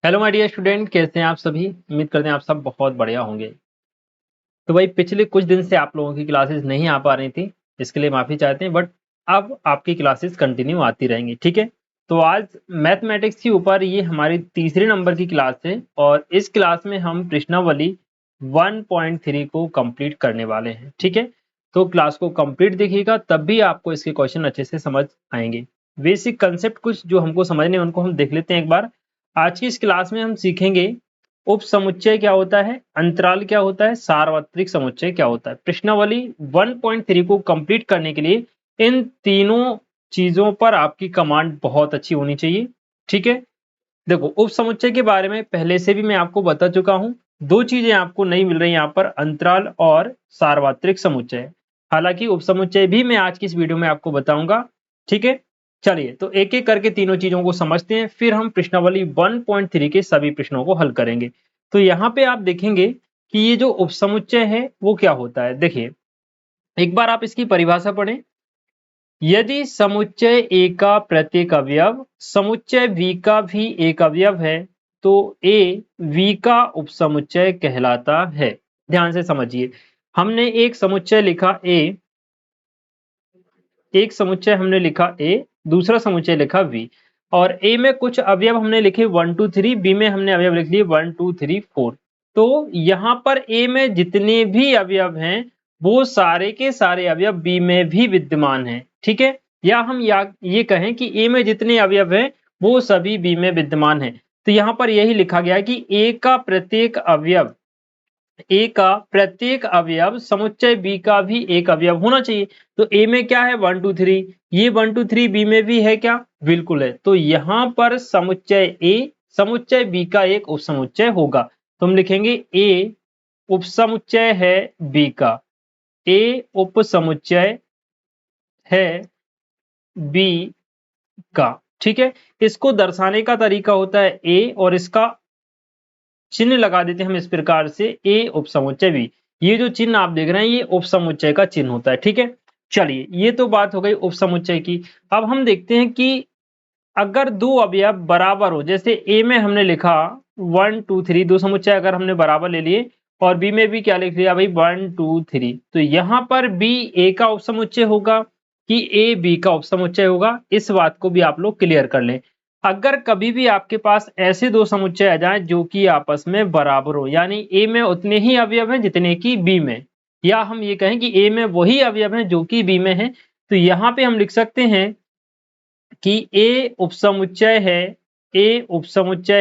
Hello my dear student, कैसे हैं आप सभी। उम्मीद करते हैं आप सब बहुत बढ़िया होंगे। तो भाई पिछले कुछ दिन से आप लोगों की क्लासेस नहीं आ पा रही थी, इसके लिए माफ़ी चाहते हैं, बट अब आपकी क्लासेस कंटिन्यू आती रहेंगी, ठीक है। तो आज मैथमेटिक्स के ऊपर ये हमारी तीसरे नंबर की क्लास है और इस क्लास में हम प्रश्नावली 1.3 को कंप्लीट करने वाले हैं, ठीक है। तो क्लास को कंप्लीट देखिएगा, तब भी आपको इसके क्वेश्चन अच्छे से समझ आएंगे। बेसिक कंसेप्ट कुछ जो हमको समझने हैं उनको हम देख लेते हैं एक बार। आज की इस क्लास में हम सीखेंगे उप समुच्चय क्या होता है, अंतराल क्या होता है, सार्वत्रिक समुच्चय क्या होता है। प्रश्नावली 1.3 को कंप्लीट करने के लिए इन तीनों चीजों पर आपकी कमांड बहुत अच्छी होनी चाहिए, ठीक है। देखो, उप समुच्चय के बारे में पहले से भी मैं आपको बता चुका हूं। दो चीजें आपको नहीं मिल रही यहाँ पर, अंतराल और सार्वत्रिक समुच्चय। हालांकि उप समुच्चय भी मैं आज की इस वीडियो में आपको बताऊंगा, ठीक है। चलिए तो एक एक करके तीनों चीजों को समझते हैं, फिर हम प्रश्नावली 1.3 के सभी प्रश्नों को हल करेंगे। तो यहाँ पे आप देखेंगे कि ये जो उप समुच्चय है वो क्या होता है। देखिए, एक बार आप इसकी परिभाषा पढ़ें। यदि समुच्चय ए का प्रत्येक अवयव समुच्चय वी का भी एक अवयव है तो ए वी का उपसमुच्चय कहलाता है। ध्यान से समझिए, हमने एक समुच्चय लिखा ए, एक समुच्चय हमने लिखा ए, दूसरा समुच्चय लिखा वी, और ए में कुछ अवयव हमने लिखे 1 2 3, बी में हमने अवयव लिख लिए 1 2 3 4। तो यहाँ पर ए में जितने भी अवयव हैं वो सारे के सारे अवयव बी में भी विद्यमान हैं, ठीक है। या हम ये कहें कि ए में जितने अवयव हैं वो सभी बी में विद्यमान हैं। तो यहाँ पर यही लिखा गया है कि ए का प्रत्येक अवयव, ए का प्रत्येक अवयव समुच्चय बी का भी एक अवयव होना चाहिए। तो ए में क्या है 1 2 3, ये 1 2 3 बी में भी है क्या, बिल्कुल है। तो यहां पर समुच्चय ए समुच्चय बी का एक उपसमुच्चय होगा। तो हम लिखेंगे ए उपसमुच्चय है बी का, ए उपसमुच्चय है बी का, ठीक है। इसको दर्शाने का तरीका होता है ए, और इसका चिन्ह लगा देते हैं हम इस प्रकार से, ए उपसमुच्चय बी। ये जो चिन्ह आप देख रहे हैं ये उपसमुच्चय का चिन्ह होता है, ठीक है। चलिए, ये तो बात हो गई उपसमुच्चय की। अब हम देखते हैं कि अगर दो अवयव बराबर हो, जैसे ए में हमने लिखा 1 2 3, दो समुच्चय अगर हमने बराबर ले लिए, और बी में भी क्या लिख लिया भाई 1 2 3, तो यहां पर बी ए का उपसमुच्चय होगा कि ए बी का उपसमुच्चय होगा, इस बात को भी आप लोग क्लियर कर लें। अगर कभी भी आपके पास ऐसे दो समुच्चय आ जाएं जो कि आपस में बराबर हो, यानी ए में उतने ही अवयव हैं जितने की बी में, या हम ये कहें कि ए में वही अवयव हैं जो कि बी में है, तो यहां पे हम लिख सकते हैं कि ए उपसमुच्चय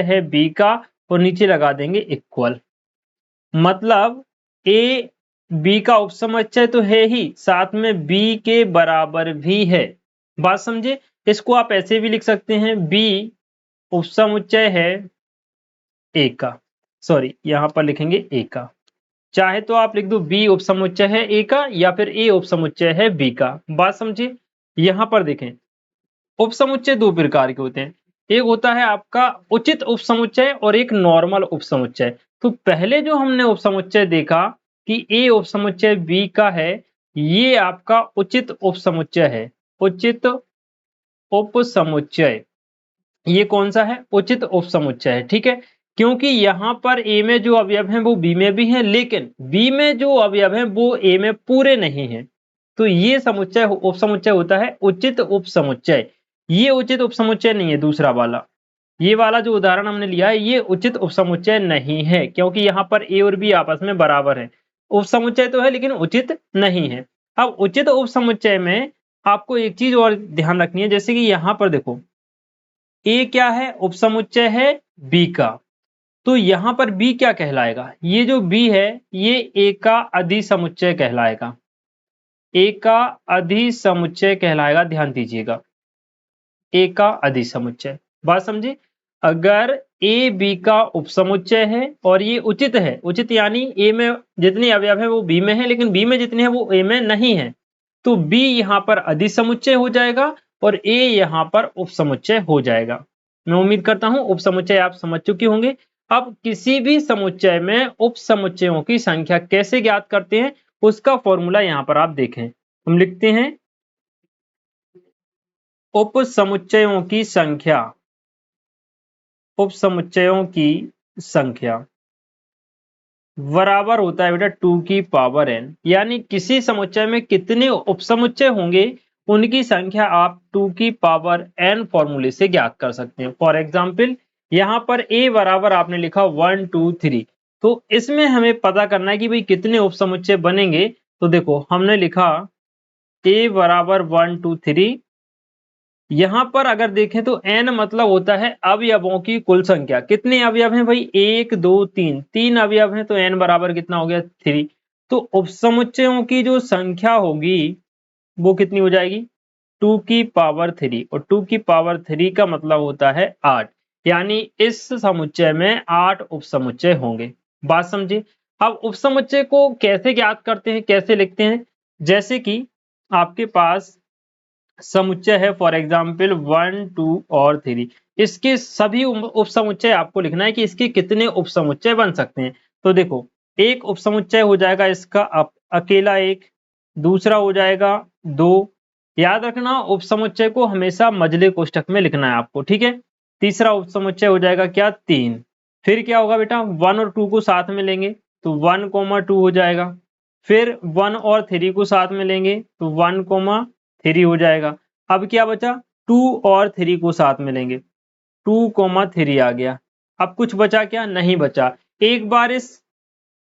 है बी का, और नीचे लगा देंगे इक्वल। मतलब ए बी का उपसमुच्चय तो है ही, साथ में बी के बराबर भी है। बात समझे। इसको आप ऐसे भी लिख सकते हैं, बी उपसमुच्चय है ए का, सॉरी यहां पर लिखेंगे ए का। चाहे तो आप लिख दो बी उपसमुच्चय है ए का, या फिर ए उपसमुच्चय है बी का। बात समझिए। यहां पर देखें, उपसमुच्चय दो प्रकार के होते हैं। एक होता है आपका उचित उपसमुच्चय और एक नॉर्मल उपसमुच्चय। तो पहले जो हमने उपसमुच्चय देखा कि ए उपसमुच्चय बी का है, ये आपका उचित उपसमुच्चय है। उचित उपसमुच्चय, ये कौन सा है, उचित उपसमुच्चय है, ठीक है। क्योंकि यहां पर ए में जो अवयव हैं वो बी में भी हैं, लेकिन बी में जो अवयव हैं वो ए में पूरे नहीं हैं। तो ये समुच्चय उपसमुच्चय होता है उचित उपसमुच्चय। ये उचित उपसमुच्चय नहीं है दूसरा वाला। ये वाला जो उदाहरण हमने लिया है ये उचित उपसमुच्चय नहीं है, क्योंकि यहाँ पर ए और बी आपस में बराबर है। उपसमुच्चय तो है लेकिन उचित नहीं है। अब उचित उपसमुच्चय में आपको एक चीज और ध्यान रखनी है, जैसे कि यहाँ पर देखो, ए क्या है, उपसमुच्चय है बी का। तो यहां पर बी क्या कहलाएगा, ये जो बी है ये ए का अधिसमुच्चय कहलाएगा। ए का अधिसमुच्चय कहलाएगा, ध्यान दीजिएगा, ए का अधिसमुच्चय। बात समझे। अगर ए बी का उपसमुच्चय है और ये उचित है, उचित यानी ए में जितने अवयव है वो बी में है लेकिन बी में जितने हैं वो ए में नहीं है, तो बी यहां पर अधिसमुच्चय हो जाएगा और ए यहां पर उपसमुच्चय हो जाएगा। मैं उम्मीद करता हूं उपसमुच्चय आप समझ चुके होंगे। अब किसी भी समुच्चय में उपसमुच्चयों की संख्या कैसे ज्ञात करते हैं उसका फॉर्मूला यहां पर आप देखें। हम लिखते हैं उपसमुच्चयों की संख्या, उपसमुच्चयों की संख्या बराबर होता है बेटा 2 की पावर n, यानी किसी समुच्चय में कितने उपसमुच्चय होंगे उनकी संख्या आप 2 की पावर n फॉर्मूले से ज्ञात कर सकते हैं। फॉर एग्जाम्पल यहाँ पर a बराबर आपने लिखा 1 2 3, तो इसमें हमें पता करना है कि भाई कितने उपसमुच्चय बनेंगे। तो देखो हमने लिखा a बराबर 1 2 3, यहां पर अगर देखें तो n मतलब होता है अवयवों की कुल संख्या। कितने अवयव हैं भाई? 1 2 3, 3 अवयव हैं, तो n बराबर कितना हो गया? 3। तो उपसमुच्चयों की जो संख्या होगी वो कितनी हो जाएगी? 2 की पावर 3, और 2 की पावर 3 का मतलब होता है 8, यानी इस समुच्चय में 8 उपसमुच्चय होंगे। बात समझे? अब उपसमुच्चय को कैसे ज्ञात करते हैं, कैसे लिखते हैं? जैसे कि आपके पास समुच्चय है फॉर एग्जाम्पल 1 2 और 3, इसके सभी उपसमुच्चय आपको लिखना है कि इसके कितने उपसमुच्चय बन सकते हैं। तो देखो एक उपसमुच्चय हो जाएगा इसका अकेला एक, दूसरा हो जाएगा 2, याद रखना उपसमुच्चय को हमेशा मझले कोष्ठक में लिखना है आपको, ठीक है। तीसरा उपसमुच्चय हो जाएगा क्या? 3। फिर क्या होगा बेटा? 1 और 2 को साथ में लेंगे तो 1 2 हो जाएगा। फिर 1 और 3 को साथ में लेंगे तो 1 3 हो जाएगा। अब क्या बचा? 2 और 3 को साथ में लेंगे, 2 3 आ गया। अब कुछ बचा क्या? नहीं बचा। एक बार इस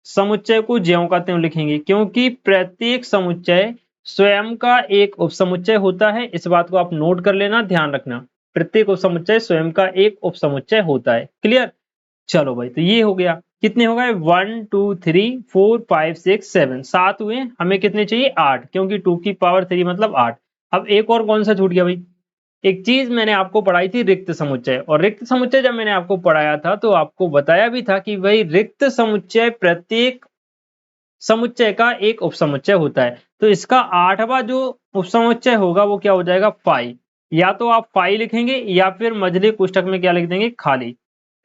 समुच्चय को ज्यों का त्यों लिखेंगे, क्योंकि प्रत्येक समुच्चय स्वयं का एक उपसमुच्चय होता है। इस बात को आप नोट कर लेना, ध्यान रखना, प्रत्येक उपसमुच्चय स्वयं का एक उपसमुच्चय होता है। क्लियर? चलो भाई, तो ये हो गया। कितने हो गए? 1 2 3 4 5 6 7, 7 हुए। हमें कितने चाहिए? 8, क्योंकि 2 की पावर 3 मतलब 8। अब एक और कौन सा छूट गया भाई? एक चीज मैंने आपको पढ़ाई थी, रिक्त समुच्चय। और रिक्त समुच्चय जब मैंने आपको पढ़ाया था तो आपको बताया भी था कि भाई रिक्त समुच्चय प्रत्येक समुच्चय का एक उपसमुच्चय होता है। तो इसका 8वां जो उपसमुच्चय होगा वो क्या हो जाएगा? फाई। या तो आप फाई लिखेंगे या फिर मझले कोष्ठक में क्या लिख देंगे? खाली,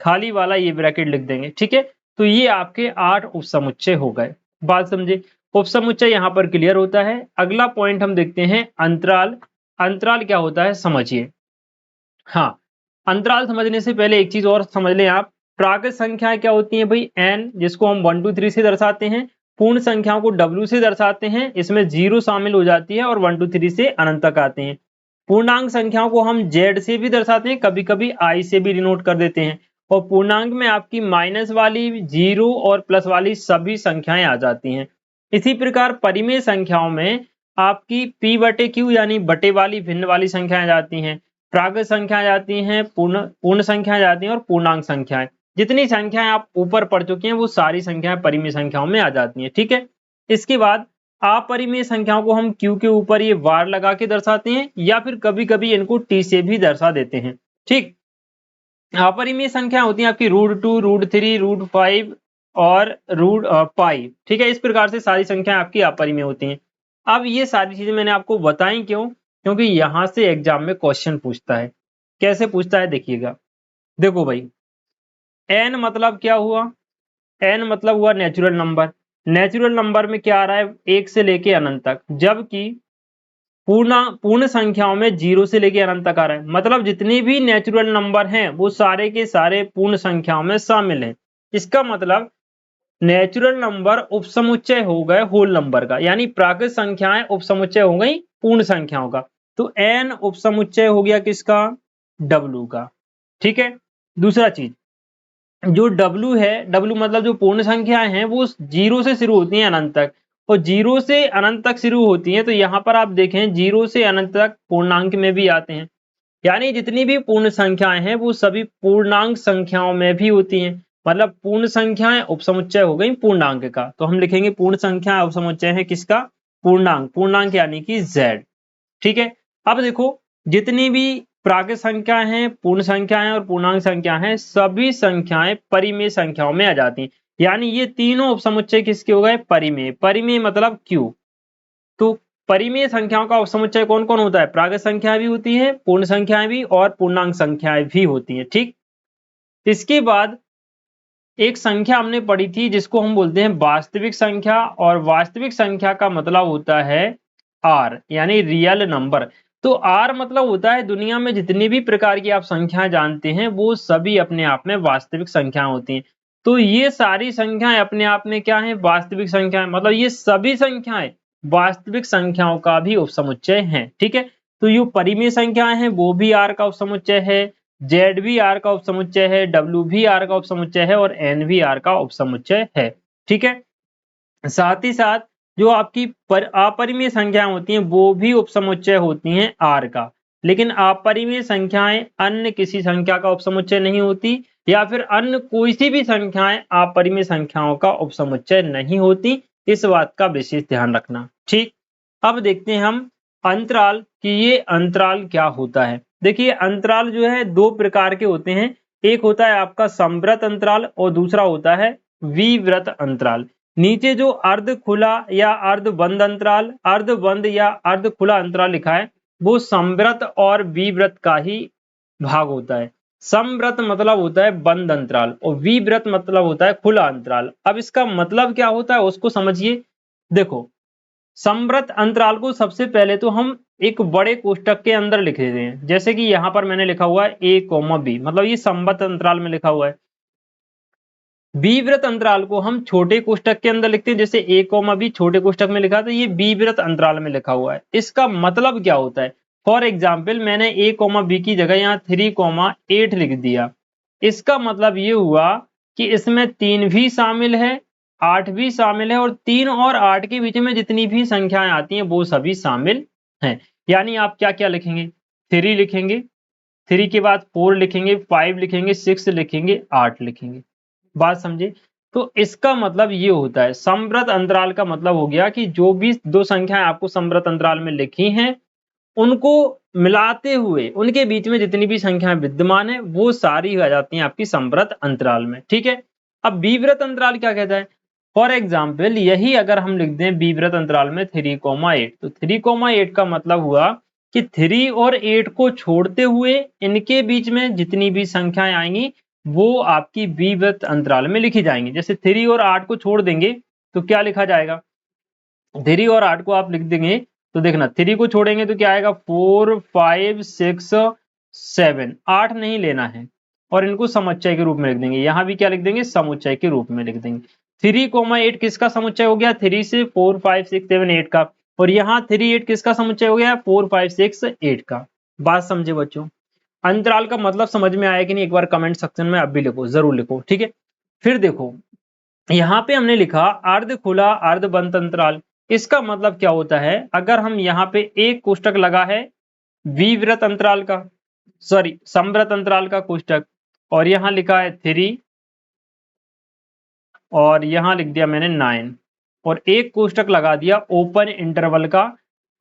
खाली वाला ये ब्रैकेट लिख देंगे, ठीक है। तो ये आपके 8 उपसमुच्चय हो गए। बात समझे? उपसमुच्चय यहां पर क्लियर होता है। अगला पॉइंट हम देखते हैं अंतराल। अंतराल क्या होता है समझिए। हाँ, अंतराल समझने से पहले एक चीज और समझ लें आप। प्राकृत संख्याएं क्या होती हैं भाई? n, जिसको हम 1 2 3 से दर्शाते हैं। पूर्ण संख्याओं को w से दर्शाते हैं, इसमें 0 शामिल हो जाती है, और 1 2 3 से अनंत तक आते हैं। पूर्णांक संख्याओं को हम z से भी दर्शाते हैं, कभी कभी i से भी डिनोट कर देते हैं। और पूर्णांक में आपकी माइनस वाली, 0 और प्लस वाली सभी संख्याएं आ जाती हैं। इसी प्रकार परिमेय संख्याओं में आपकी p बटे q यानी बटे वाली, भिन्न वाली संख्याएं आ जाती हैं। प्राकृत संख्याएं जाती हैं, पूर्ण संख्याएं जाती हैं, और पूर्णांक संख्याएं। जितनी संख्याएं आप ऊपर पढ़ चुके हैं वो सारी संख्याएं परिमेय संख्याओं में आ जाती हैं, ठीक है। इसके बाद अपरिमेय संख्याओं को हम q के ऊपर ये वार लगा के दर्शाते हैं, या फिर कभी कभी इनको t से भी दर्शा देते हैं, ठीक। अपरिमेय संख्या होती है आपकी √2, √3, √5 और √पाई, ठीक है। इस प्रकार से सारी संख्याएं आपकी अपरिमेय होती हैं। अब ये सारी चीजें मैंने आपको बताई क्यों? क्योंकि यहां से एग्जाम में क्वेश्चन पूछता है। कैसे पूछता है देखिएगा। देखो भाई, n मतलब क्या हुआ? n मतलब हुआ नेचुरल नंबर। नेचुरल नंबर में क्या आ रहा है? 1 से लेके अनंत तक, जबकि पूर्ण संख्याओं में 0 से लेके अनंत तक आ रहा है। मतलब जितने भी नेचुरल नंबर हैं वो सारे के सारे पूर्ण संख्याओं में शामिल हैं। इसका मतलब नेचुरल नंबर उपसमुच्चय हो गए होल नंबर का, यानी प्राकृत संख्याएं उपसमुच्चय हो गई पूर्ण संख्याओं का। तो n उपसमुच्चय हो गया किसका? w का, ठीक है। दूसरा चीज, जो w है, w मतलब जो पूर्ण संख्याएं हैं वो 0 से शुरू होती हैं अनंत तक, और 0 से अनंत तक शुरू होती हैं। तो यहाँ पर आप देखें 0 से अनंत तक पूर्णांक में भी आते हैं, यानी जितनी भी पूर्ण संख्याएं हैं वो सभी पूर्णांक संख्याओं में भी होती हैं। मतलब पूर्ण संख्याएं उपसमुच्चय हो गई पूर्णांक का, तो हम लिखेंगे पूर्ण संख्या उपसमुच्चय है किसका? पूर्णांक। पूर्णांक यानी कि z, ठीक है। अब देखो, जितनी भी प्राकृत संख्याएं हैं, पूर्ण संख्याएं और पूर्णांक संख्या हैं, सभी संख्याएं परिमेय संख्याओं में आ जाती हैं। यानी ये तीनों उपसमुच्चय किसके हो गए? परिमेय। परिमेय मतलब q। तो परिमेय संख्याओं का उपसमुच्चय कौन कौन होता है? प्राकृत संख्याएं भी होती है, पूर्ण संख्याएं भी, और पूर्णांक संख्याएं भी होती हैं, ठीक। इसके बाद एक संख्या हमने पढ़ी थी जिसको हम बोलते हैं वास्तविक संख्या, और वास्तविक संख्या का मतलब होता है r, यानी रियल नंबर। तो आर मतलब होता है दुनिया में जितनी भी प्रकार की आप संख्याएं जानते हैं वो सभी अपने आप में वास्तविक संख्याएं होती हैं। तो ये सारी संख्याएं अपने आप में क्या है? वास्तविक संख्याएं। मतलब ये सभी संख्याएं वास्तविक संख्याओं का भी उपसमुच्चय हैं। ठीक है, तो ये परिमेय संख्याएं हैं वो भी आर का उपसमुच्चय है, जेड भी आर का उपसमुच्चय है, डब्ल्यू भी आर का उपसमुच्चय है और एन भी आर का उपसमुच्चय है। ठीक है, साथ ही साथ जो आपकी अपरिमेय संख्याएं होती हैं वो भी उपसमुच्चय होती हैं आर का, लेकिन अपरिमेय संख्याएं अन्य किसी संख्या का उपसमुच्चय नहीं होती, या फिर अन्य कोई सी भी संख्याएं अपरिमेय संख्याओं का उपसमुच्चय नहीं होती। इस बात का विशेष ध्यान रखना। ठीक, अब देखते हैं हम अंतराल कि ये अंतराल क्या होता है। देखिए अंतराल जो है दो प्रकार के होते हैं, एक होता है आपका समवृत्त अंतराल और दूसरा होता है विवृत अंतराल। नीचे जो अर्ध खुला या अर्ध बंद अंतराल, अर्ध बंद या अर्ध खुला अंतराल लिखा है वो समवृत्त और विवृत का ही भाग होता है। समवृत्त मतलब होता है बंद अंतराल और विवृत मतलब होता है खुला अंतराल। अब इसका मतलब क्या होता है उसको समझिए। देखो, समवृत्त अंतराल को सबसे पहले तो हम एक बड़े कोष्टक के अंदर लिख देते हैं, जैसे कि यहाँ पर मैंने लिखा हुआ है a, b, मतलब ये समवृत्त अंतराल में लिखा हुआ है। विवृत अंतराल को हम छोटे कोष्टक के अंदर लिखते हैं, जैसे a, b छोटे कोष्टक में लिखा, तो ये विवृत अंतराल में लिखा हुआ है। इसका मतलब क्या होता है? फॉर एग्जाम्पल मैंने a, b की जगह यहाँ 3, 8 लिख दिया। इसका मतलब ये हुआ कि इसमें 3 भी शामिल है, 8 भी शामिल है और 3 और 8 के बीच में जितनी भी संख्याएं आती हैं वो सभी शामिल हैं। यानी आप क्या क्या लिखेंगे? 3 लिखेंगे, 3 के बाद 4 लिखेंगे, 5 लिखेंगे, 6 लिखेंगे, 8 लिखेंगे। बात समझे? तो इसका मतलब ये होता है, समवृत्त अंतराल का मतलब हो गया कि जो भी दो संख्याएं आपको समवृत्त अंतराल में लिखी हैं उनको मिलाते हुए उनके बीच में जितनी भी संख्याएं विद्यमान है वो सारी आ जाती हैं आपकी समवृत्त अंतराल में। ठीक है, अब विवृत अंतराल क्या कहता है? फॉर एग्जाम्पल यही अगर हम लिख दें विवृत अंतराल में 3,8, तो 3,8 का मतलब हुआ कि 3 और 8 को छोड़ते हुए इनके बीच में जितनी भी संख्याएं आएंगी वो आपकी विवृत अंतराल में लिखी जाएंगी। जैसे 3 और 8 को छोड़ देंगे तो क्या लिखा जाएगा? 3 और 8 को आप लिख देंगे तो देखना 3 को छोड़ेंगे तो क्या आएगा? 4, 5, 6, 7, 8 नहीं लेना है और इनको समुच्चय के रूप में लिख देंगे। यहां भी क्या लिख देंगे? समुच्चय के रूप में लिख देंगे। 3, 8 किसका समुच्चय हो गया? 3 से 4, 5, 6, 7, 8 का। और यहाँ 3, 8 किसका समुच्चय हो गया? 4, 5, 6, 8 का। बात समझे बच्चों? अंतराल का मतलब समझ में आया कि नहीं? एक बार कमेंट सेक्शन में अब भी लिखो, जरूर लिखो। ठीक है, फिर देखो यहाँ पे हमने लिखा अर्ध खुला अर्ध बंद अंतराल। इसका मतलब क्या होता है? अगर हम यहाँ पे एक कोष्टक लगा है विवृत अंतराल का, सॉरी समवृत्त अंतराल का कोष्टक, और यहाँ लिखा है 3 और यहाँ लिख दिया मैंने 9, और एक कोष्टक लगा दिया ओपन इंटरवल का,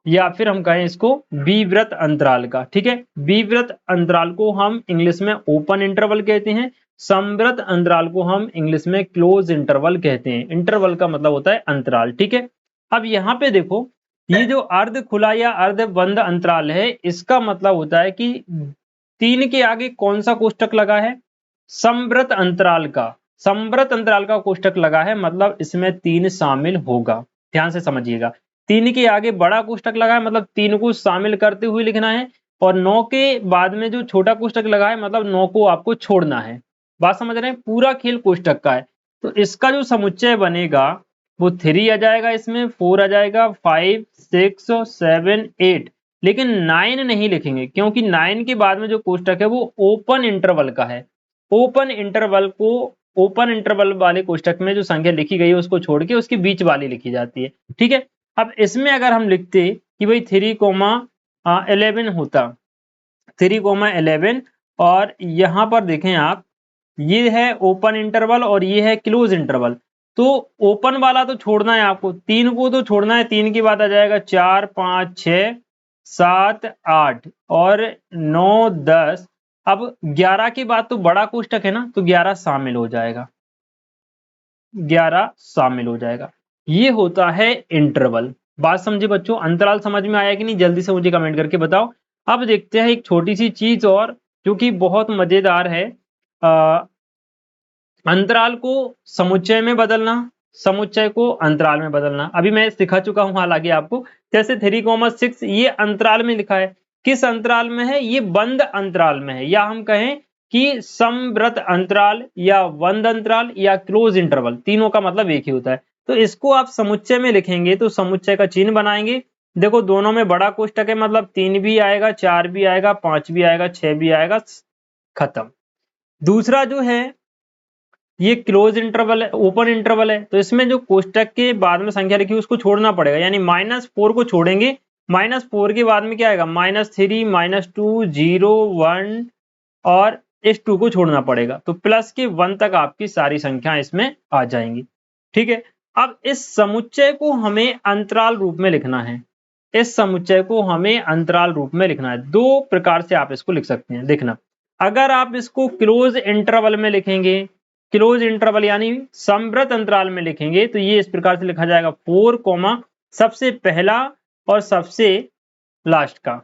या फिर हम कहें इसको विवृत अंतराल का। ठीक है, विवृत अंतराल को हम इंग्लिश में ओपन इंटरवल कहते हैं, समवृत्त अंतराल को हम इंग्लिश में क्लोज इंटरवल कहते हैं। इंटरवल का मतलब होता है अंतराल। ठीक है, अब यहाँ पे देखो ये जो अर्ध खुला या अर्ध बंद अंतराल है इसका मतलब होता है कि 3 के आगे कौन सा कोष्टक लगा है? समवृत्त अंतराल का, समवृत्त अंतराल का कोष्टक लगा है, मतलब इसमें 3 शामिल होगा। ध्यान से समझिएगा, 3 के आगे बड़ा कोष्टक लगा है मतलब 3 को शामिल करते हुए लिखना है, और 9 के बाद में जो छोटा कोष्टक लगा है मतलब 9 को आपको छोड़ना है। बात समझ रहे हैं? पूरा खेल कोष्टक का है। तो इसका जो समुच्चय बनेगा वो 3 आ जाएगा, इसमें 4 आ जाएगा, 5, 6, 7, 8, लेकिन 9 नहीं लिखेंगे क्योंकि 9 के बाद में जो कोष्टक है वो ओपन इंटरवल का है। ओपन इंटरवल को, ओपन इंटरवल वाले कोष्टक में जो संख्या लिखी गई है उसको छोड़ के उसके बीच वाली लिखी जाती है। ठीक है, अब इसमें अगर हम लिखते कि भाई 3,11 होता, 3,11, और यहां पर देखें आप ये है ओपन इंटरवल और ये है क्लोज इंटरवल, तो ओपन वाला तो छोड़ना है आपको, 3 को तो छोड़ना है, 3 के बाद आ जाएगा 4, 5, 6, 7, 8 और 9, 10। अब 11 के बाद तो बड़ा कोष्टक है ना, तो 11 शामिल हो जाएगा, 11 शामिल हो जाएगा। ये होता है इंटरवल। बात समझे बच्चों? अंतराल समझ में आया कि नहीं? जल्दी से मुझे कमेंट करके बताओ। अब देखते हैं एक छोटी सी चीज और जो कि बहुत मजेदार है, अंतराल को समुच्चय में बदलना, समुच्चय को अंतराल में बदलना। अभी मैं सिखा चुका हूं हालांकि आपको, जैसे 3,6 ये अंतराल में लिखा है, किस अंतराल में है? ये बंद अंतराल में है, या हम कहें कि समवृत्त अंतराल या बंद अंतराल या क्लोज इंटरवल, तीनों का मतलब एक ही होता है। तो इसको आप समुच्चय में लिखेंगे तो समुच्चय का चिन्ह बनाएंगे। देखो दोनों में बड़ा कोष्टक है, मतलब 3 भी आएगा, 4 भी आएगा, 5 भी आएगा, 6 भी आएगा, खत्म। दूसरा जो है ये क्लोज इंटरवल है, ओपन इंटरवल है, तो इसमें जो कोष्टक के बाद में संख्या लिखी है उसको छोड़ना पड़ेगा, यानी -4 को छोड़ेंगे। -4 के बाद में क्या आएगा? -3, -2, 0, 1 और इस 2 को छोड़ना पड़ेगा, तो प्लस के 1 तक आपकी सारी संख्याएं इसमें आ जाएंगी। ठीक है, अब इस समुच्चय को हमें अंतराल रूप में लिखना है। इस समुच्चय को हमें अंतराल रूप में लिखना है। दो प्रकार से आप इसको लिख सकते हैं। देखना, अगर आप इसको क्लोज इंटरवल में लिखेंगे, क्लोज इंटरवल यानी समवृत्त अंतराल में लिखेंगे, तो ये इस प्रकार से लिखा जाएगा 4, सबसे पहला और सबसे लास्ट का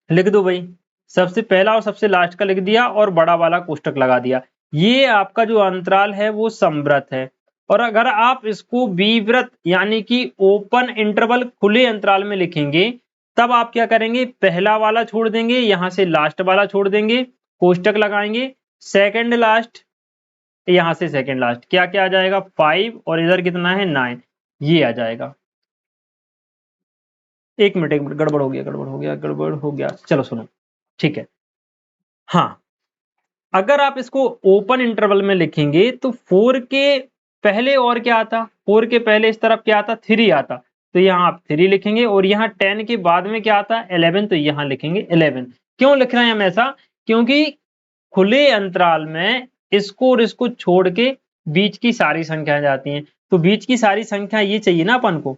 लिख दो भाई। सबसे पहला और सबसे लास्ट का लिख दिया और बड़ा वाला कोष्टक लगा दिया। ये आपका जो अंतराल है वो समवृत्त है। और अगर आप इसको विवृत्त यानी कि ओपन इंटरवल खुले अंतराल में लिखेंगे, तब आप क्या करेंगे? पहला वाला छोड़ देंगे, यहां से लास्ट वाला छोड़ देंगे, कोष्टक लगाएंगे, सेकंड लास्ट, यहां से सेकंड लास्ट, क्या क्या आ जाएगा? 5 और इधर कितना है? 9, ये आ जाएगा। एक मिनट, गड़बड़ हो गया, चलो सुनो, ठीक है। हाँ, अगर आप इसको ओपन इंटरवल में लिखेंगे तो 4 के पहले और क्या आता? 4 के पहले इस तरफ क्या आता? 3 आता, तो यहाँ आप 3 लिखेंगे, और यहाँ 10 के बाद में क्या आता? 11, तो यहाँ लिखेंगे 11। क्यों लिख रहे हैं हम ऐसा? क्योंकि खुले अंतराल में इसको और इसको छोड़ के बीच की सारी संख्याएं जाती हैं, तो बीच की सारी संख्या ये चाहिए ना अपन को,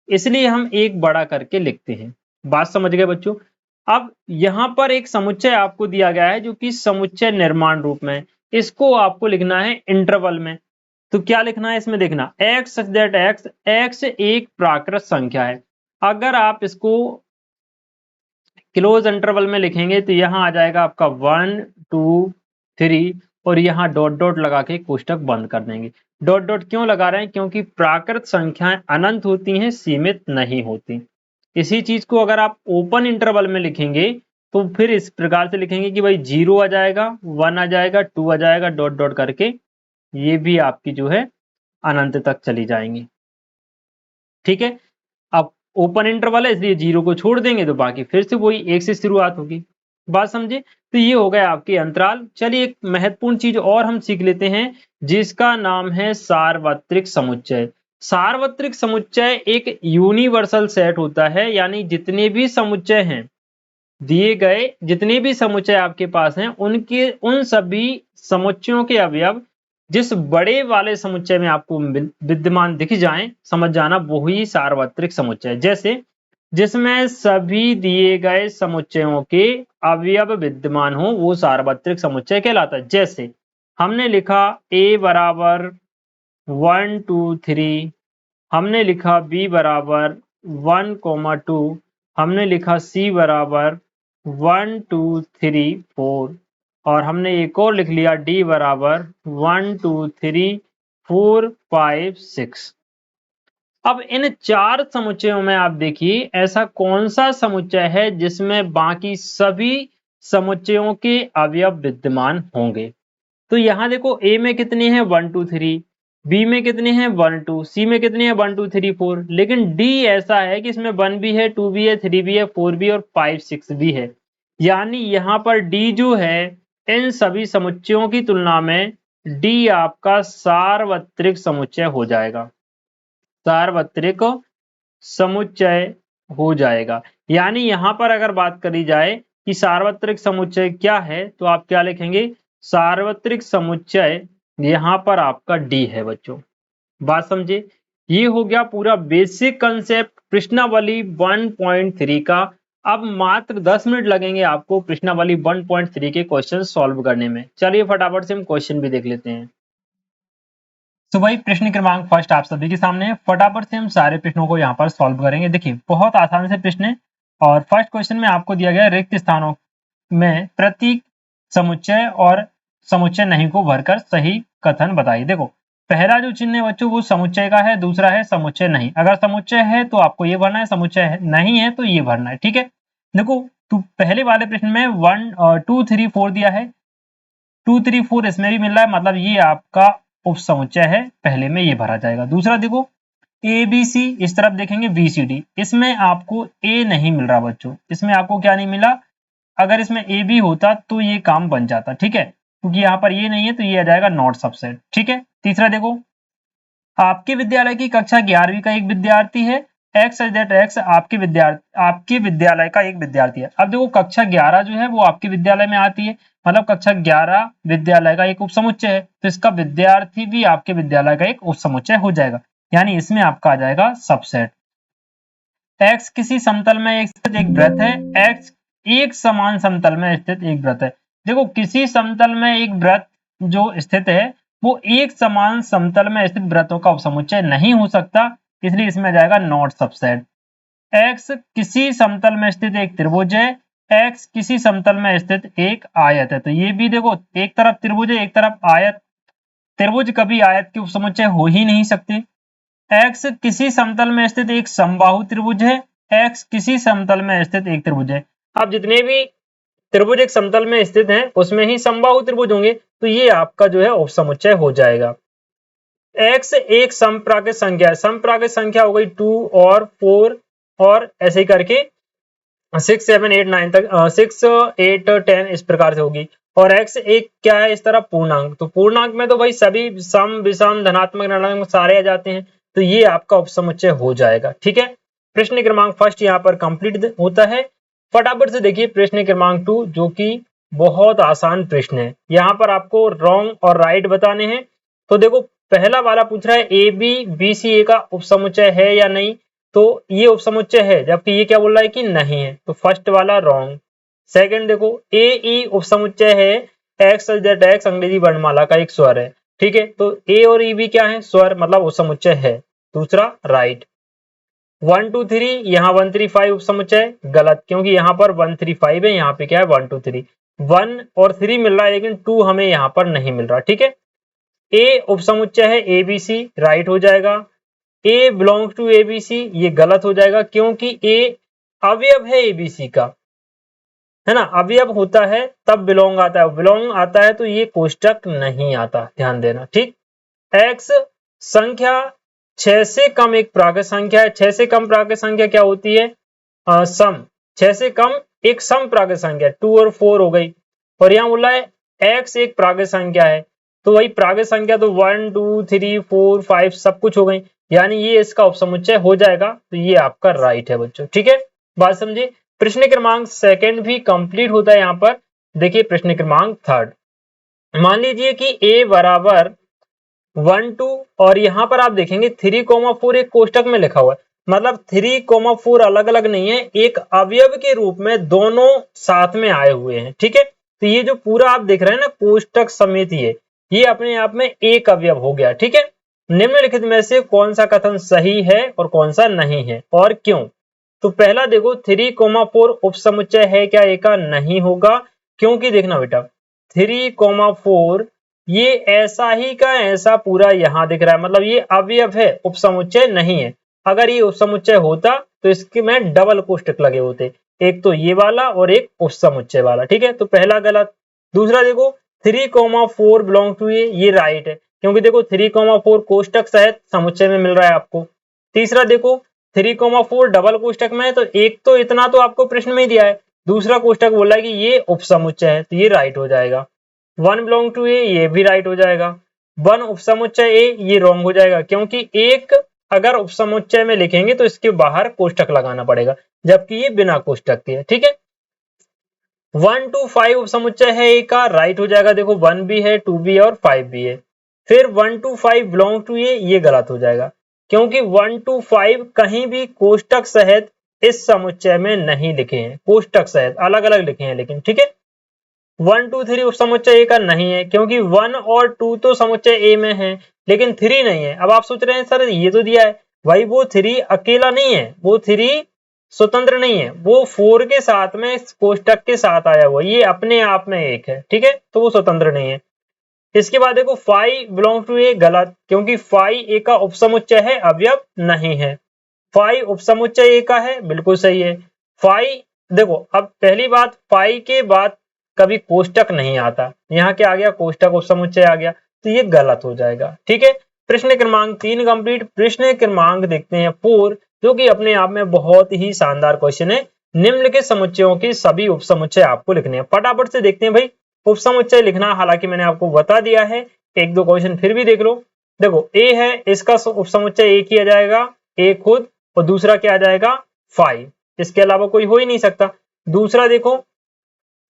इसलिए हम एक बड़ा करके लिखते हैं। बात समझ गए बच्चों? अब यहां पर एक समुच्चय आपको दिया गया है जो कि समुच्चय निर्माण रूप में है। इसको आपको लिखना है इंटरवल में। तो क्या लिखना है इसमें? देखना, x such that x एक प्राकृत संख्या है। अगर आप इसको क्लोज इंटरवल में लिखेंगे तो यहाँ आ जाएगा आपका 1, 2, 3 और यहाँ डॉट डॉट लगा के कोष्टक बंद कर देंगे। डॉट डॉट क्यों लगा रहे हैं? क्योंकि प्राकृत संख्याएं अनंत होती हैं, सीमित नहीं होती। इसी चीज को अगर आप ओपन इंटरवल में लिखेंगे तो फिर इस प्रकार से लिखेंगे कि भाई 0 आ जाएगा, 1 आ जाएगा, 2 आ जाएगा, डॉट डॉट करके ये भी आपकी जो है अनंत तक चली जाएंगी। ठीक है, अब ओपन इंटरवल है इसलिए 0 को छोड़ देंगे तो बाकी फिर से वही 1 से शुरुआत होगी। बात समझे? तो ये हो गया आपके अंतराल। चलिए एक महत्वपूर्ण चीज और हम सीख लेते हैं जिसका नाम है सार्वत्रिक समुच्चय। सार्वत्रिक समुच्चय एक यूनिवर्सल सेट होता है, यानी जितने भी समुच्चय हैं, दिए गए जितने भी समुच्चय आपके पास हैं, उनके उन सभी समुच्चयों के अवयव जिस बड़े वाले समुच्चय में आपको विद्यमान दिख जाएं, समझ जाना वही सार्वत्रिक समुच्चय है। जैसे जिसमें सभी दिए गए समुच्चयों के अवयव विद्यमान हो वो सार्वत्रिक समुच्चय कहलाता है। जैसे हमने लिखा a बराबर 1, 2, 3, हमने लिखा b बराबर 1, 2, हमने लिखा c बराबर 1, 2, 3, 4 और हमने एक और लिख लिया d बराबर 1, 2, 3, 4, 5, 6। अब इन चार समुच्चयों में आप देखिए ऐसा कौन सा समुच्चय है जिसमें बाकी सभी समुच्चयों के अवयव विद्यमान होंगे। तो यहां देखो a में कितने हैं? 1, 2, 3, b में कितने हैं? 1, 2, c में कितने हैं? 1, 2, 3, 4। लेकिन d ऐसा है कि इसमें 1 भी है, 2 भी है, 3 भी है, 4 भी और 5, 6 भी है। यानी यहां पर d जो है इन सभी समुच्चयों की तुलना में d आपका सार्वत्रिक समुच्चय हो जाएगा, सार्वत्रिक समुच्चय हो जाएगा। यानी यहां पर अगर बात करी जाए कि सार्वत्रिक समुच्चय क्या है, तो आप क्या लिखेंगे? सार्वत्रिक समुच्चय यहां पर आपका डी है बच्चों। बात समझे? ये हो गया पूरा बेसिक कंसेप्ट प्रश्नावली 1.3 का। अब मात्र 10 मिनट लगेंगे आपको प्रश्नावली 1.3 के क्वेश्चन सॉल्व करने में। चलिए फटाफट से हम क्वेश्चन भी देख लेते हैं। तो भाई प्रश्न क्रमांक फर्स्ट आप सभी के सामने है, फटाफट से हम सारे प्रश्नों को यहाँ पर सॉल्व करेंगे। देखिए बहुत आसान से प्रश्न है और फर्स्ट क्वेश्चन में आपको दिया गया रिक्त स्थानों में प्रतीक समुच्चय और समुच्चय नहीं को भरकर सही कथन बताइए। देखो पहला जो चिन्ह है बच्चों वो समुच्चय का है, दूसरा है समुच्चय नहीं। अगर समुच्चय है तो आपको ये भरना है, समुच्चय है नहीं है तो ये भरना है। ठीक है, देखो तो पहले वाले प्रश्न में 1 2 3 4 दिया है, 2 3 4 इसमें भी मिल रहा है, मतलब ये आपका उपसमुच्चय है, पहले में ये भरा जाएगा। दूसरा देखो ए बी सी, इस तरफ देखेंगे बी सी डी, इसमें आपको ए नहीं मिल रहा बच्चों, इसमें आपको क्या नहीं मिला, अगर इसमें ए बी होता तो ये काम बन जाता, ठीक है, क्योंकि यहाँ पर ये नहीं है तो ये आ जाएगा नॉट सबसेट, ठीक है। तीसरा देखो आपके विद्यालय की कक्षा 11वीं का एक विद्यार्थी है, एक्स दैट एक्स आपके विद्यालय का एक विद्यार्थी है। अब देखो कक्षा 11 जो है वो आपके विद्यालय में आती है, मतलब कक्षा 11 विद्यालय का एक उपसमुच्चय है, तो इसका विद्यार्थी भी आपके विद्यालय का एक उपसमुच्चय हो जाएगा, यानी इसमें आपका आ जाएगा सबसेट। एक्स किसी समतल में स्थित एक वृत्त है, एक्स एक समान समतल में स्थित एक वृत्त है। देखो किसी समतल में एक वृत्त जो स्थित है वो एक समान समतल में स्थित वृत्तों का उपसमुच्चय नहीं हो सकता, इसलिए इसमें आ जाएगा नॉट सबसेट। एक्स किसी समतल में स्थित एक त्रिभुज है, एक्स किसी समतल में स्थित एक आयत है, तो ये भी देखो एक तरफ त्रिभुज है एक तरफ आयत, त्रिभुज कभी आयत के उपसमुच्चय हो ही नहीं सकते। एक्स किसी समतल में स्थित एक समबाहु त्रिभुज है, एक्स किसी समतल में स्थित एक त्रिभुज है। अब जितने भी त्रिभुज एक समतल में स्थित हैं उसमें ही समबाहु त्रिभुज होंगे, तो ये आपका जो है उपसमुच्चय हो जाएगा। एक्स एक समप्राकृत संख्या है, समप्राकृत संख्या हो गई 2 और 4 और ऐसे ही करके 6 7 8 9 तक 6 8 10 इस प्रकार से होगी। और x एक क्या है इस तरह पूर्णांक, तो पूर्णांक में तो भाई सभी सम विषम धनात्मक ऋणात्मक सारे आ जाते हैं, तो ये आपका उपसमुच्चय हो जाएगा, ठीक है। प्रश्न क्रमांक फर्स्ट यहाँ पर कंप्लीट होता है। फटाफट से देखिए प्रश्न क्रमांक 2 जो कि बहुत आसान प्रश्न है, यहाँ पर आपको रॉन्ग और राइट बताने हैं। तो देखो पहला वाला पूछ रहा है ए बी बी सी ए का उपसमुच्चय है या नहीं, तो ये उपसमुच्चय है, जबकि ये क्या बोल रहा है कि नहीं है, तो फर्स्ट वाला रॉन्ग। सेकंड देखो ए ई उपसमुच्चय है, एक्स दैट एक्स अंग्रेजी वर्णमाला का एक स्वर है, ठीक है, तो ए और ई भी क्या है स्वर, मतलब उपसमुच्चय है, दूसरा राइट। 1 2 3 यहाँ 1 3 5 उपसमुच्चय गलत, क्योंकि यहाँ पर 1 3 5 है, यहाँ पे क्या है 1 2 3, 1 और 3 मिल रहा है लेकिन 2 हमें यहाँ पर नहीं मिल रहा, ठीक है। ए उपसमुच्चय है ए बी सी, राइट हो जाएगा। A belongs to A B C, ये गलत हो जाएगा, क्योंकि ए अवयव है ए बी सी का, है ना, अवयव होता है तब बिलोंग आता है, बिलोंग आता है तो ये कोष्टक नहीं आता, ध्यान देना, ठीक। एक्स संख्या 6 से कम एक प्राकृत संख्या है, 6 से कम प्राकृत संख्या क्या होती है, सम, 6 से कम एक सम प्राकृत संख्या, 2 और 4 हो गई। और यहाँ बोला है एक्स एक प्राकृत संख्या है, तो वही प्राकृत संख्या तो 1 2 3 4 5 सब कुछ हो गई, यानी ये इसका उपसमुच्चय हो जाएगा, तो ये आपका राइट है बच्चों, ठीक है, बात समझे। प्रश्न क्रमांक सेकंड भी कंप्लीट होता है यहाँ पर। देखिए प्रश्न क्रमांक थर्ड, मान लीजिए कि a बराबर 1 2 और यहाँ पर आप देखेंगे 3,4 एक कोष्टक में लिखा हुआ है, मतलब 3,4 अलग अलग नहीं है, एक अवयव के रूप में दोनों साथ में आए हुए हैं, ठीक है। तो ये जो पूरा आप देख रहे हैं ना कोष्टक समेत ये अपने आप में एक अवयव हो गया, ठीक है। निम्नलिखित में से कौन सा कथन सही है और कौन सा नहीं है और क्यों। तो पहला देखो 3,4 उपसमुच्चय है क्या ए का, नहीं होगा, क्योंकि देखना बेटा 3,4 ये ऐसा ही का ऐसा पूरा यहाँ दिख रहा है, मतलब ये अवयव है, उपसमुच्चय नहीं है। अगर ये उपसमुच्चय होता तो इसके में डबल कोष्टक लगे होते, एक तो ये वाला और एक उपसमुच्चय वाला, ठीक है, तो पहला गलत। दूसरा देखो 3,4 बिलोंग टू ये राइट है, क्योंकि देखो 3,4 कोष्टक सहित समुच्चय में मिल रहा है आपको। तीसरा देखो 3,4 डबल कोष्टक में है, तो एक तो इतना तो आपको प्रश्न में ही दिया है, दूसरा कोष्टक बोला है कि ये उपसमुच्चय है, तो ये राइट हो जाएगा। 1 बिलोंग टू ए, ये भी राइट हो जाएगा। 1 उपसमुच्चय ए, ये रॉन्ग हो जाएगा, क्योंकि एक अगर उपसमुच्चय में लिखेंगे तो इसके बाहर कोष्टक लगाना पड़ेगा, जबकि ये बिना कोष्टक के है, ठीक है। 1 2 5 उपसमुच्चय है ए का, राइट हो जाएगा, देखो 1 भी है 2 भी है और 5 भी है। फिर 1 2 5 बिलोंग टू ये गलत हो जाएगा, क्योंकि 1 2 5 कहीं भी कोष्टक सहित इस समुच्चय में नहीं लिखे हैं, कोष्टक सहित अलग अलग लिखे हैं लेकिन, ठीक है। 1 2 3 उपसमुच्चय ए का नहीं है, क्योंकि 1 और 2 तो समुच्चय ए में है लेकिन 3 नहीं है। अब आप सोच रहे हैं सर ये तो दिया है, भाई वो 3 अकेला नहीं है, वो 3 स्वतंत्र नहीं है, वो 4 के साथ में कोष्टक के साथ आया हुआ, ये अपने आप में एक है, ठीक है, तो वो स्वतंत्र नहीं है। इसके बाद देखो 5 बिलोंग टू ए, गलत, क्योंकि 5 ए का उपसमुच्चय है, अवयव नहीं है। 5 उपसमुच्चय ए का है, बिल्कुल सही है। 5 देखो अब पहली बात, पाई के बाद कभी कोष्टक नहीं आता, यहाँ क्या आ गया, कोष्टक उप समुच्चय आ गया, तो ये गलत हो जाएगा। ठीक है, प्रश्न क्रमांक 3 कंप्लीट। प्रश्न क्रमांक देखते हैं 4, जो कि अपने आप में बहुत ही शानदार क्वेश्चन है। निम्नलिखित समुच्चयों के सभी उप समुच्चय आपको लिखने हैं। फटाफट से देखते हैं भाई, उप समुच्चय लिखना हालांकि मैंने आपको बता दिया है, एक दो क्वेश्चन फिर भी देख लो। देखो ए है, इसका उप समुच्चय ए किया जाएगा, ए खुद, और दूसरा क्या आ जाएगा 5, इसके अलावा कोई हो ही नहीं सकता। दूसरा देखो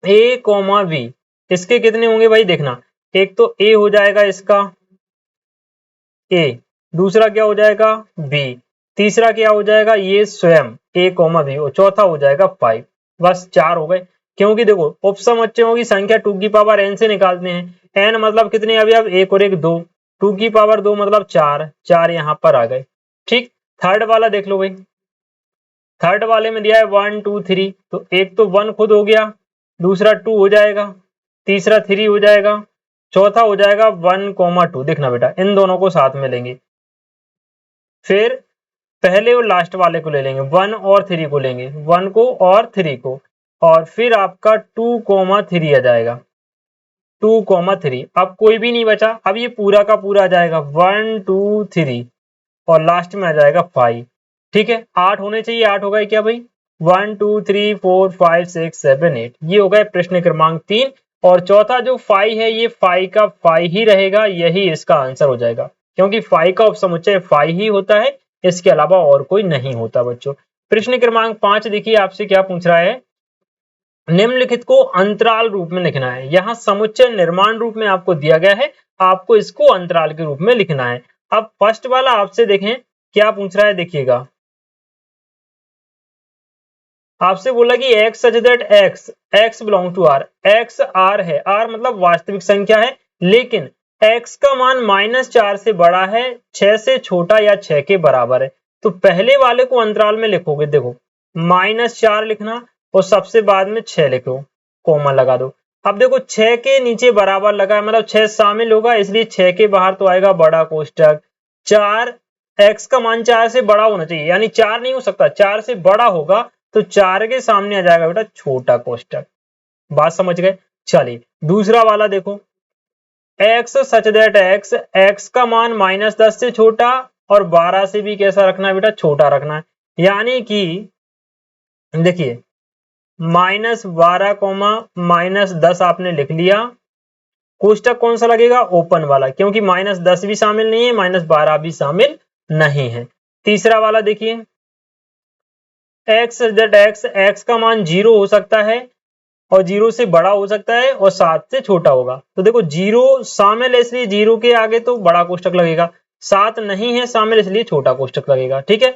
ए कॉमा बी, इसके कितने होंगे भाई देखना, एक तो ए हो जाएगा इसका ए, दूसरा क्या हो जाएगा बी, तीसरा क्या हो जाएगा ये स्वयं ए कॉमा बी, और चौथा हो जाएगा 5। बस 4 हो गए, क्योंकि देखो उप समुच्चयों की संख्या 2 की पावर n से निकालते हैं। n मतलब कितने अवयव, एक और एक 2, 2 की पावर 2 मतलब 4, 4 यहाँ पर आ गए। ठीक, थर्ड वाला देख लो भाई, थर्ड वाले में दिया है 1 2 3, तो एक तो 1 खुद हो गया, दूसरा 2 हो जाएगा, तीसरा 3 हो जाएगा, चौथा हो जाएगा 1,2। देखना बेटा, इन दोनों को साथ में लेंगे, फिर पहले और लास्ट वाले को ले लेंगे, 1 और 3 को लेंगे, 1 को और 3 को, और फिर आपका 2,3 आ जाएगा, 2,3। अब कोई भी नहीं बचा, अब ये पूरा का पूरा आ जाएगा 1 2 3, और लास्ट में आ जाएगा 5। ठीक है, 8 होने चाहिए, 8 हो गए क्या भाई, 1 2 3 4 5 6 7 8, ये हो गए प्रश्न क्रमांक 3। और चौथा जो 5 है, ये 5 का 5 ही रहेगा, यही इसका आंसर हो जाएगा, क्योंकि 5 का उपसमुच्चय 5 ही होता है, इसके अलावा और कोई नहीं होता बच्चों। प्रश्न क्रमांक 5 देखिए आपसे क्या पूछ रहा है, निम्नलिखित को अंतराल रूप में लिखना है। यहाँ समुच्चय निर्माण रूप में आपको दिया गया है, आपको इसको अंतराल के रूप में लिखना है। अब फर्स्ट वाला आपसे देखें क्या पूछ रहा है, देखिएगा आपसे बोला कि x such that x belong to r, x r है, r मतलब वास्तविक संख्या है, लेकिन x का मान -4 से बड़ा है, 6 से छोटा या 6 के बराबर है। तो पहले वाले को अंतराल में लिखोगे, देखो -4 लिखना और सबसे बाद में 6 लिखो, कोमा लगा दो। अब देखो 6 के नीचे बराबर लगा है, मतलब 6 शामिल होगा, इसलिए 6 के बाहर तो आएगा बड़ा कोष्टक। 4, x का मान 4 से बड़ा होना चाहिए, यानी 4 नहीं हो सकता, 4 से बड़ा होगा तो 4 के सामने आ जाएगा बेटा छोटा कोष्टक। बात समझ गए। चलिए दूसरा वाला देखो, x सच दैट x का मान -10 से छोटा और 12 से भी कैसा रखना है बेटा, छोटा रखना है। यानी कि देखिए -12 -10 आपने लिख लिया, कोष्टक कौन सा लगेगा, ओपन वाला, क्योंकि -10 भी शामिल नहीं है, -12 भी शामिल नहीं है। तीसरा वाला देखिए, x का मान 0 हो सकता है और 0 से बड़ा हो सकता है और 7 से छोटा होगा। तो देखो 0 शामिल है, इसलिए 0 के आगे तो बड़ा कोष्टक लगेगा, 7 नहीं है शामिल, इसलिए छोटा कोष्टक लगेगा। ठीक है,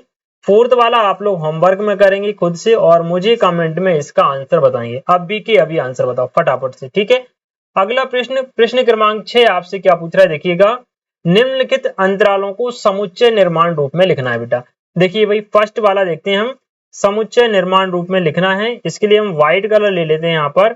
फोर्थ वाला आप लोग होमवर्क में करेंगे खुद से और मुझे कमेंट में इसका आंसर बताएंगे। अभी के अभी आंसर बताओ फटाफट से। ठीक है, अगला प्रश्न, प्रश्न क्रमांक 6 आपसे क्या पूछ रहा है, देखिएगा निम्नलिखित अंतरालों को समुच्चय निर्माण रूप में लिखना है बेटा। देखिए भाई फर्स्ट वाला देखते हैं हम, समुच्चय निर्माण रूप में लिखना है, इसके लिए हम व्हाइट कलर ले लेते हैं। यहाँ पर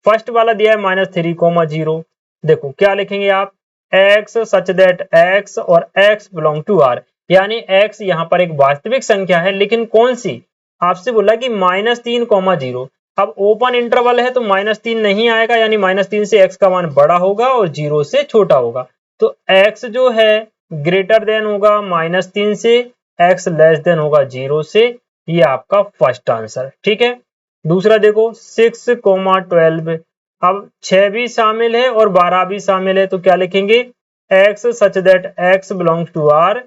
फर्स्ट वाला दिया है -3,0। देखो क्या लिखेंगे आप, x सच दैट x और x बिलोंग टू r, यानी x यहाँ पर एक वास्तविक संख्या है, लेकिन कौन सी, आपसे बोला कि -3,0। अब ओपन इंटरवल है तो -3 नहीं आएगा, यानी -3 से x का मान बड़ा होगा और 0 से छोटा होगा। तो x जो है ग्रेटर देन होगा -3 से, x लेस देन होगा 0 से, ये आपका फर्स्ट आंसर। ठीक है, दूसरा देखो 6,12, अब 6 भी शामिल है और 12 भी शामिल है, तो क्या लिखेंगे, x such that x belongs to r।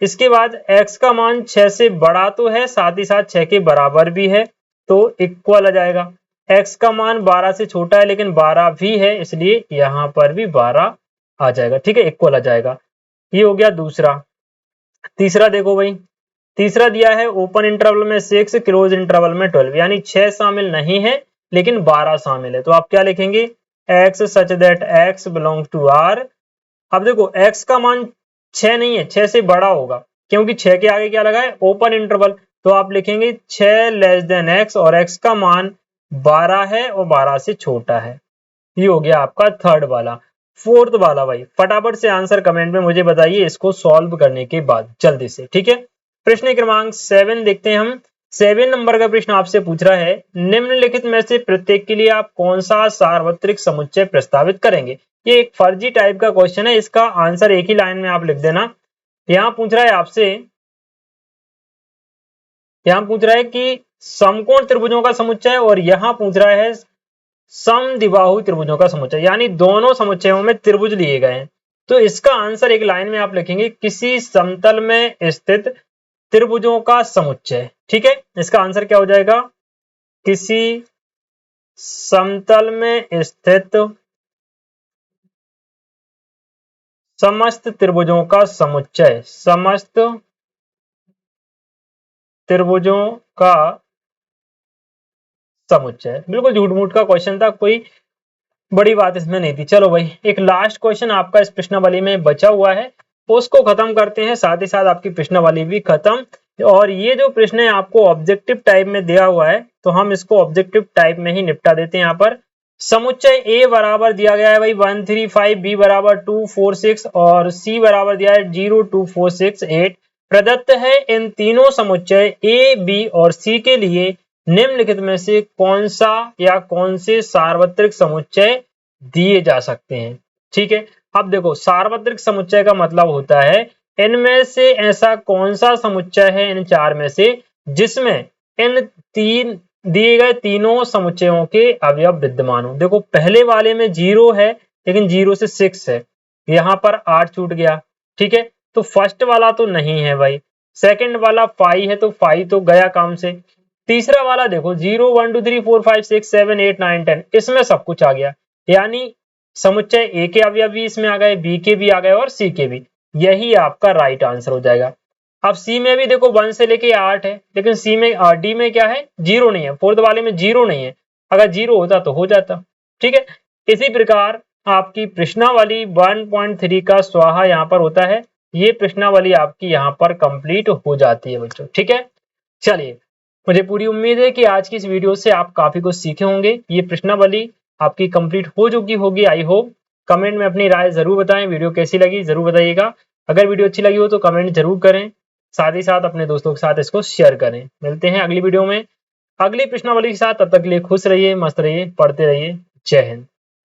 इसके बाद x का मान 6 से बड़ा तो है, साथ ही साथ 6 के बराबर भी है, तो इक्वल आ जाएगा। x का मान 12 से छोटा है लेकिन 12 भी है, इसलिए यहां पर भी 12 आ जाएगा। ठीक है, इक्वल आ जाएगा। ये हो गया दूसरा। तीसरा देखो भाई, तीसरा दिया है ओपन इंटरवल में 6, क्लोज इंटरवल में 12, यानी 6 शामिल नहीं है लेकिन 12 शामिल है, तो आप क्या लिखेंगे, x such that x belongs to r। अब देखो x का मान 6 नहीं है, 6 से बड़ा होगा, क्योंकि 6 के आगे क्या लगा है, ओपन इंटरवल, तो आप लिखेंगे 6 लेस देन x, और x का मान 12 है और 12 से छोटा है। ये हो गया आपका थर्ड वाला। फोर्थ वाला भाई फटाफट से आंसर कमेंट में मुझे बताइए इसको सॉल्व करने के बाद जल्दी से। ठीक है, प्रश्न क्रमांक 7 देखते हैं हम, 7 नंबर का प्रश्न आपसे पूछ रहा है, निम्नलिखित में से प्रत्येक के लिए आप कौन सा सार्वत्रिक समुच्चय प्रस्तावित करेंगे। ये एक फर्जी टाइप का क्वेश्चन है, इसका आंसर एक ही लाइन में आप लिख देना। यहाँ पूछ रहा है आपसे, यहाँ पूछ रहा है कि समकोण त्रिभुजों का समुच्चय, और यहाँ पूछ रहा है समद्विबाहु त्रिभुजों का समुच्चय, यानी दोनों समुच्चयों में त्रिभुज लिए गए हैं। तो इसका आंसर एक लाइन में आप लिखेंगे, किसी समतल में स्थित त्रिभुजों का समुच्चय। ठीक है, इसका आंसर क्या हो जाएगा, किसी समतल में स्थित समस्त त्रिभुजों का समुच्चय, समस्त त्रिभुजों का समुच्चय। बिल्कुल झूठ मूठ का क्वेश्चन था, कोई बड़ी बात इसमें नहीं थी। चलो भाई, एक लास्ट क्वेश्चन आपका इस प्रश्नावली में बचा हुआ है, उसको खत्म करते हैं, साथ ही साथ आपकी प्रश्नावली भी खत्म। और ये जो प्रश्न है आपको ऑब्जेक्टिव टाइप में दिया हुआ है, तो हम इसको ऑब्जेक्टिव टाइप में ही निपटा देते हैं। यहाँ पर समुच्चय ए बराबर दिया गया है भाई 1 3 5, बी बराबर 2 4 6 और सी बराबर दिया है 0 2 4 6 8। प्रदत्त है इन तीनों समुच्चय ए, बी और सी के लिए निम्नलिखित में से कौन सा या कौन से सार्वत्रिक समुच्चय दिए जा सकते हैं। ठीक है, अब देखो सार्वत्रिक समुच्चय का मतलब होता है इनमें से ऐसा कौन सा समुच्चय है इन चार में से जिसमें इन तीन दिए गए तीनों समुच्चयों के अवयव विद्यमान हो। देखो पहले वाले में 0 है, लेकिन 0 से 6 है, यहाँ पर 8 छूट गया। ठीक है, तो फर्स्ट वाला तो नहीं है भाई, सेकंड वाला 5 है, तो 5 तो गया काम से। तीसरा वाला देखो 0 1 2 3 4 5 6 7 8 9 10, इसमें सब कुछ आ गया, यानी समुच्चय ए के अवयव भी इसमें आ गए, बी के भी आ गए और सी के भी। यही आपका राइट आंसर हो जाएगा। अब सी में भी देखो 1 से लेके 8 है, लेकिन सी में डी में क्या है, 0 नहीं है, फोर्थ वाले में 0 नहीं है, अगर 0 होता तो हो जाता। ठीक है, इसी प्रकार आपकी प्रश्नावली 1.3 का स्वाहा यहाँ पर होता है। ये प्रश्नावली आपकी यहाँ पर कंप्लीट हो जाती है बच्चों। ठीक है, चलिए, मुझे पूरी उम्मीद है कि आज की इस वीडियो से आप काफी कुछ सीखे होंगे। ये प्रश्नावली आपकी कंप्लीट हो चुकी होगी आई होप। कमेंट में अपनी राय जरूर बताएं, वीडियो कैसी लगी जरूर बताइएगा। अगर वीडियो अच्छी लगी हो तो कमेंट जरूर करें, साथ ही साथ अपने दोस्तों के साथ इसको शेयर करें। मिलते हैं अगली वीडियो में अगली प्रश्नावली के साथ, तब तक के लिए खुश रहिए, मस्त रहिए, पढ़ते रहिए। जय हिंद।